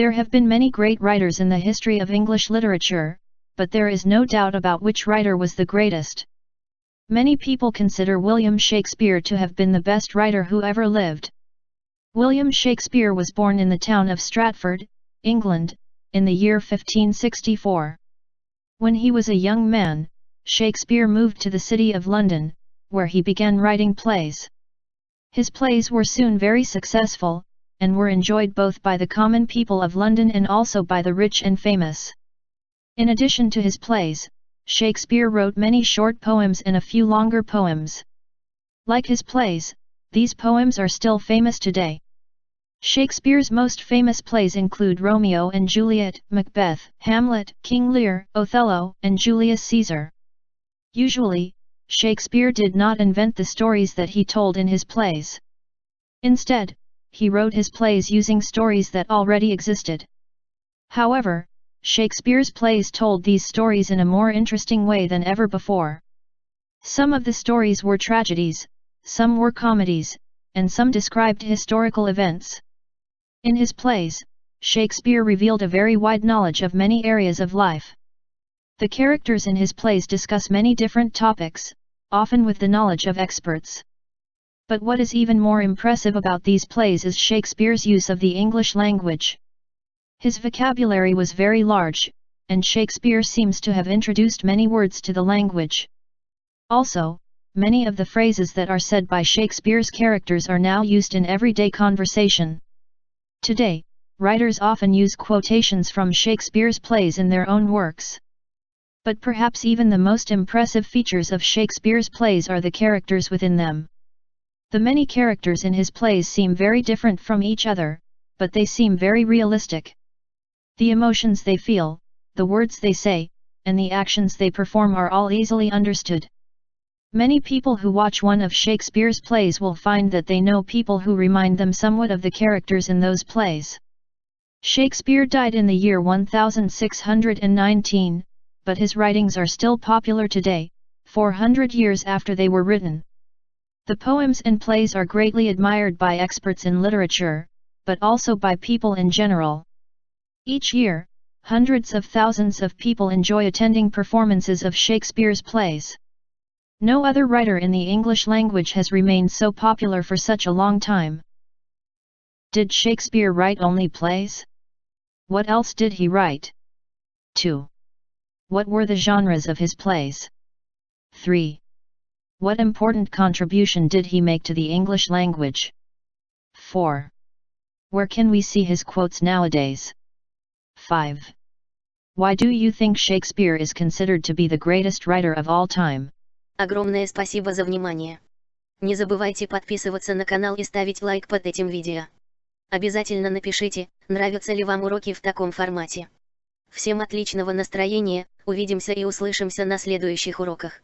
There have been many great writers in the history of English literature, but there is no doubt about which writer was the greatest. Many people consider William Shakespeare to have been the best writer who ever lived. William Shakespeare was born in the town of Stratford, England, in the year 1564. When he was a young man, Shakespeare moved to the city of London, where he began writing plays. His plays were soon very successful, and were enjoyed both by the common people of London and also by the rich and famous. In addition to his plays, Shakespeare wrote many short poems and a few longer poems. Like his plays, these poems are still famous today. Shakespeare's most famous plays include Romeo and Juliet, Macbeth, Hamlet, King Lear, Othello, and Julius Caesar. Usually, Shakespeare did not invent the stories that he told in his plays. Instead, he wrote his plays using stories that already existed. However, Shakespeare's plays told these stories in a more interesting way than ever before. Some of the stories were tragedies, some were comedies, and some described historical events. In his plays, Shakespeare revealed a very wide knowledge of many areas of life. The characters in his plays discuss many different topics, often with the knowledge of experts. But what is even more impressive about these plays is Shakespeare's use of the English language. His vocabulary was very large, and Shakespeare seems to have introduced many words to the language. Also, many of the phrases that are said by Shakespeare's characters are now used in everyday conversation. Today, writers often use quotations from Shakespeare's plays in their own works. But perhaps even the most impressive features of Shakespeare's plays are the characters within them. The many characters in his plays seem very different from each other, but they seem very realistic. The emotions they feel, the words they say, and the actions they perform are all easily understood. Many people who watch one of Shakespeare's plays will find that they know people who remind them somewhat of the characters in those plays. Shakespeare died in the year 1619, but his writings are still popular today, 400 years after they were written. The poems and plays are greatly admired by experts in literature, but also by people in general. Each year, hundreds of thousands of people enjoy attending performances of Shakespeare's plays. No other writer in the English language has remained so popular for such a long time. Did Shakespeare write only plays? What else did he write? 2. What were the genres of his plays? 3. What important contribution did he make to the English language? 4. Where can we see his quotes nowadays? 5. Why do you think Shakespeare is considered to be the greatest writer of all time? Огромное спасибо за внимание. Не забывайте подписываться на канал и ставить лайк под этим видео. Обязательно напишите, нравятся ли вам уроки в таком формате. Всем отличного настроения, увидимся и услышимся на следующих уроках.